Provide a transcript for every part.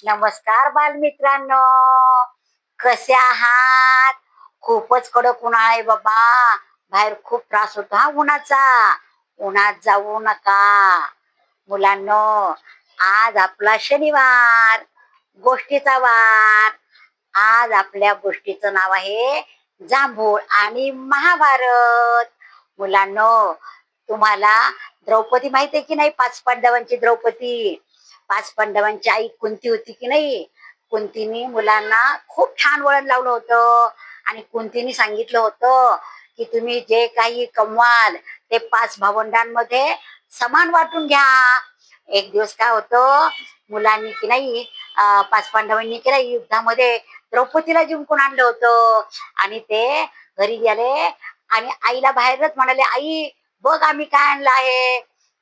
नमस्कार बालमित्रांनो, कसे आहात? खूपच कडक उन्हाळा आहे बाबा. बाहेर खूप त्रास होतो हा उन्हाचा. उन्हात जाऊ नका. मुलांनो, आज आपला शनिवार, गोष्टीचा वार. आज आपल्या गोष्टीचं नाव आहे जांभूळ आणि महाभारत. मुलांनो, तुम्हाला द्रौपदी माहिती आहे की नाही? पाच पांडवांची द्रौपदी. पाच पांडवांची आई कुंती होती की नाही? कुंतीने मुलांना खूप छान वळण लावलं होतं आणि कुंतीने सांगितलं होतं की तुम्ही जे काही कमवाल ते पाच भावंडांमध्ये समान वाटून घ्या. एक दिवस काय होतं, मुलांनी की नाही, पाच पांडवांनी की नाही युद्धामध्ये द्रौपदीला जिंकून आणलं होतं आणि ते घरी गेले आणि आईला बाहेरच म्हणाले, आई बघ आम्ही काय आणलं आहे.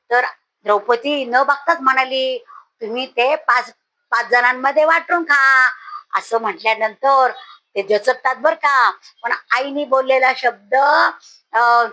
तर द्रौपदी न बघताच म्हणाली, तुम्ही ते पाच पाच जणांमध्ये वाटून खा. असं म्हटल्यानंतर ते दचकतात बर का. पण आईने बोललेला शब्द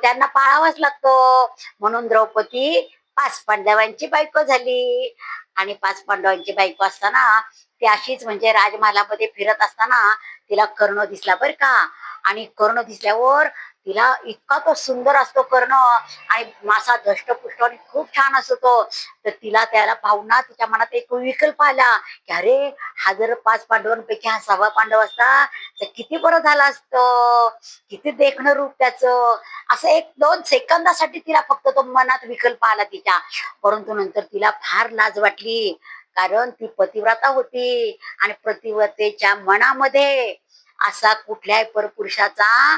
त्यांना पाळावाच लागतो. म्हणून द्रौपदी पाच पांडवांची बायको झाली. आणि पाच पांडवांची बायको असताना ती अशीच म्हणजे राजमहालामध्ये फिरत असताना तिला कर्ण दिसला बर का. आणि कर्ण दिसल्यावर तिला इतका तो सुंदर असतो कर्ण आणि मासा धष्टपुष्ट आणि खूप छान असतो तो. तर तिला त्याला पाहून ना तिच्या मनात एक विकल्प आला की अरे, हा जर पाच पांडवांपैकी हा सहावा पांडव असता तर किती बरं झालं असतं, किती देखणं रूप त्याचं. असं एक दोन सेकंदासाठी तिला फक्त तो मनात विकल्प आला तिच्या. परंतु नंतर तिला फार लाज वाटली, कारण ती पतिव्रता होती आणि पतिव्रतेच्या मनामध्ये असा कुठल्याही परपुरुषाचा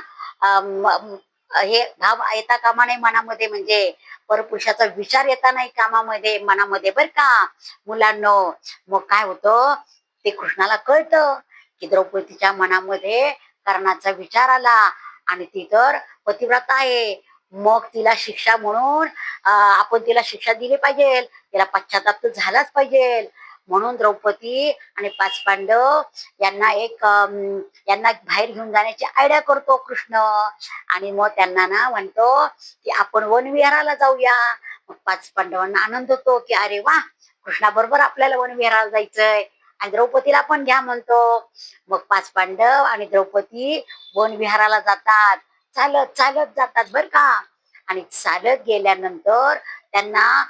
हे भाव येता कामा नये मनामध्ये. म्हणजे परपुरुषाचा विचार येता नाही कामामध्ये मनामध्ये बर का मुलांनो. मग काय होतं, ते कृष्णाला कळतं की द्रौपदीच्या मनामध्ये कर्णाचा विचार आला आणि ती तर पतिव्रता आहे. मग तिला शिक्षा म्हणून आपण तिला शिक्षा दिली पाहिजे, तिला पश्चाताप तर झालाच पाहिजे. म्हणून द्रौपदी आणि पाच पांडव यांना बाहेर घेऊन जाण्याची आयडिया करतो कृष्ण. आणि मग त्यांना ना म्हणतो की आपण वनविहाराला जाऊया. मग पाच पांडवांना आनंद होतो की अरे वा, कृष्णाबरोबर आपल्याला वनविहाराला जायचंय आणि द्रौपदीला पण घ्या म्हणतो. मग पाच पांडव आणि द्रौपदी वनविहाराला जातात. चालत चालत जातात बर का. आणि चालत गेल्यानंतर त्यांना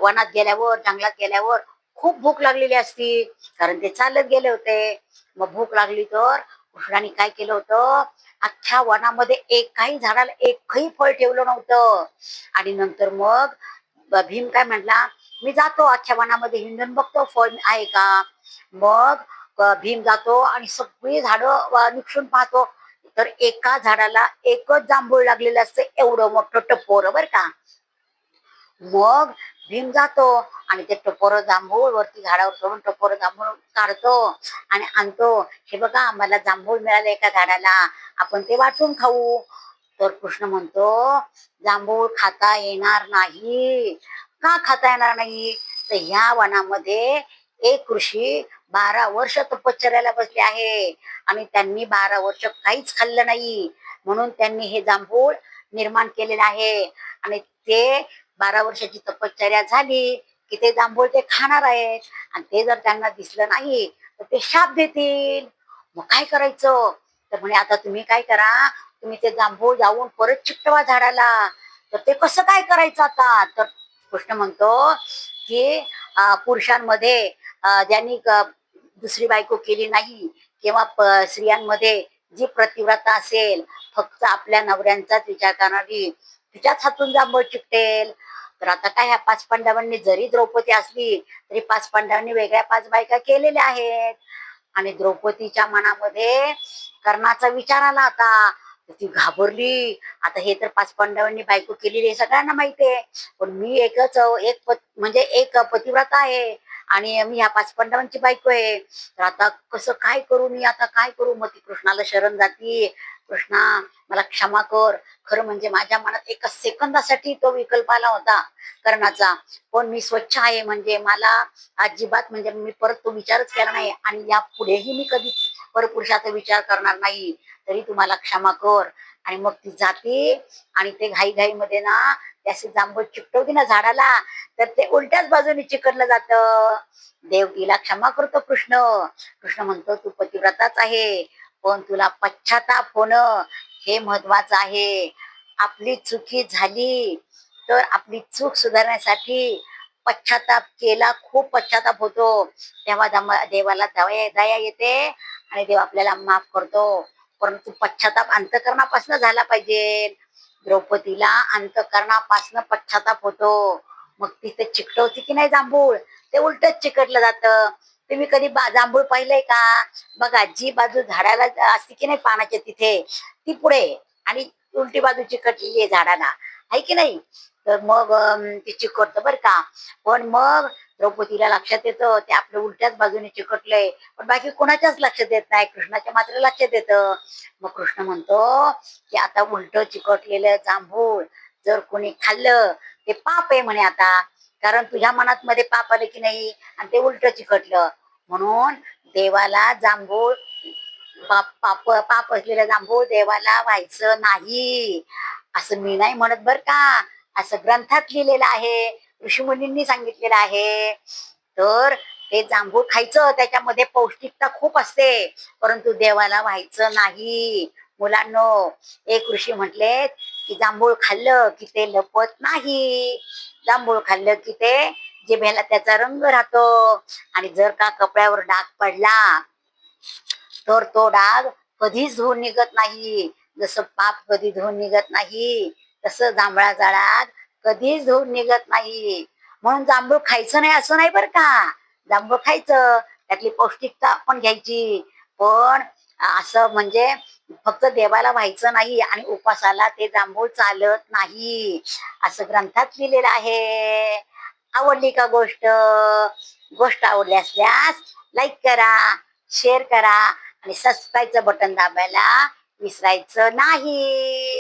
वनात गेल्यावर जंगलात गेल्यावर खूप भूक लागलेली असती, कारण ते चालत गेले होते. मग भूक लागली तर कृष्णाने काय केलं होतं, अख्ख्या वनामध्ये एकही झाडाला एकही फळ ठेवलं नव्हतं. आणि नंतर मग भीम काय म्हटला, मी जातो अख्ख्या वनामध्ये हिंडून बघतो फळ आहे का. मग भीम जातो आणि सगळी झाडं निक्षून पाहतो. तर एका झाडाला एकच जांभूळ लागलेलं असतं, एवढं मोठं टपोर बर का. मग भीम जातो आणि ते टपोर जांभूळ वरती झाडावर चढून टपोर जांभूळ काढतो आणि आणतो. हे बघा, आम्हाला जांभूळ मिळाले एका झाडाला, आपण ते वाटून खाऊ. तर कृष्ण म्हणतो, जांभूळ खाता येणार नाही. का खाता येणार नाही? तर ह्या वनामध्ये एक ऋषी 12 वर्ष तपश्चर्याला बसले आहे आणि त्यांनी 12 वर्ष काहीच खाल्लं नाही. म्हणून त्यांनी हे जांभूळ निर्माण केलेलं आहे. आणि ते 12 वर्षाची तपश्चर्या झाली की ते जांभूळ ते खाणार आहेत. आणि ते जर त्यांना दिसलं नाही तर ते शाप देतील. मग काय करायचं? तर म्हणे आता तुम्ही काय करा, तुम्ही ते जांभूळ जाऊन परत चिकटवा झाडाला. तर ते कसं काय करायचं आता? तर कृष्ण म्हणतो की पुरुषांमध्ये ज्यांनी दुसरी बायको केली नाही किंवा स्त्रियांमध्ये जी प्रतिव्रता असेल, फक्त आपल्या नवऱ्यांचाच विचार करणारी, तिच्याच हातून जांभूळ चिकटेल. तर आता काय, ह्या पाच पांडवांनी जरी द्रौपदी असली तरी पाच पांडवांनी वेगळ्या पाच बायका केलेल्या आहेत. आणि द्रौपदीच्या मनामध्ये कर्णाचा विचार आला आता. ती घाबरली. आता हे तर पाच पांडवांनी बायको केलेली हे सगळ्यांना माहिती आहे, पण मी म्हणजे एक पतिव्रता आहे आणि मी ह्या पाच पांडवांची बायको आहे. तर आता कसं काय करू मी, आता काय करू? मग ती कृष्णाला शरण जाती, कृष्णा मला क्षमा कर. खरं म्हणजे माझ्या मनात एका सेकंदासाठी तो विकल्प आला होता कर्णाचा, पण मी स्वच्छ आहे, म्हणजे मला अजिबात म्हणजे मी परत तो विचारच केला नाही आणि या पुढेही मी कधी परपुरुषाचा विचार करणार नाही. तरी तुम्हाला क्षमा कर. आणि मग ती जाते आणि ते घाईघाईमध्ये ना ते असे जांभूळ चिकटवते ना झाडाला, तर ते उलट्याच बाजूने चिकटलं जातं. देव तिला क्षमा करतो कृष्ण. कृष्ण म्हणतो, तू पतिव्रताच आहे, पण तुला पश्चाताप होणं हे महत्वाचं आहे. आपली चुकी झाली तर आपली चूक सुधारण्यासाठी पश्चाताप केला, खूप पश्चाताप होतो, तेव्हा देवाला दया दया येते आणि देव आपल्याला माफ करतो. परंतु पश्चाताप अंतःकरणापासून झाला पाहिजे. द्रौपदीला अंतःकरणापासून पश्चाताप होतो. मग तिथे चिकटवती की नाही जांभूळ, ते उलटच चिकटलं जातं. तुम्ही कधी जांभूळ पाहिलंय का? बघा, जी बाजू झाडाला असते की नाही पानाच्या तिथे, ती पुढे आणि उलटी बाजू चिकटलेली आहे झाडाला, आहे की नाही? तर मग ते चिकटतं बरं का. पण मग द्रौपदीला लक्षात येतं ते आपल्या उलट्याच बाजूने चिकटलंय, पण बाकी कोणाच्याच लक्षात येत नाही, कृष्णाच्या मात्र लक्षात येतं. मग कृष्ण म्हणतो की आता उलट चिकटलेलं जांभूळ जर कोणी खाल्लं ते पाप आहे म्हणे आता, कारण तुझ्या मनात मध्ये पाप आलं की नाही आणि ते उलट चिकटलं. म्हणून देवाला जांभूळ, पाप पाप पाप असलेलं जांभूळ देवाला व्हायचं नाही, असं मी नाही म्हणत बर का. असं ग्रंथात लिहिलेलं आहे, ऋषीमुनींनी सांगितलेलं आहे. तर ते जांभूळ खायचं, त्याच्यामध्ये पौष्टिकता खूप असते, परंतु देवाला व्हायचं नाही. मुलांनो, एक ऋषी म्हटले की जांभूळ खाल्लं की ते लपत नाही. जांभूळ खाल्लं की ते जिभेला त्याचा रंग राहतो, आणि जर का कपड्यावर डाग पडला तर तो डाग कधीच धुवून निघत नाही. जसं पाप कधी धुवून निघत नाही, तसं जांभळाचा डाग कधीच धुवून निघत नाही. म्हणून जांभूळ खायचं नाही असं नाही बरं का. जांभूळ खायचं, त्यातली पौष्टिकता पण घ्यायची, पण असं म्हणजे फक्त देवाला व्हायचं नाही आणि उपासाला ते जांभूळ चालत नाही, असं ग्रंथात लिहिलेलं आहे. आवडली का गोष्ट? गोष्ट आवडली असल्यास लाईक करा, शेअर करा आणि सबस्क्राईबचं बटन दाबायला विसरायचं नाही.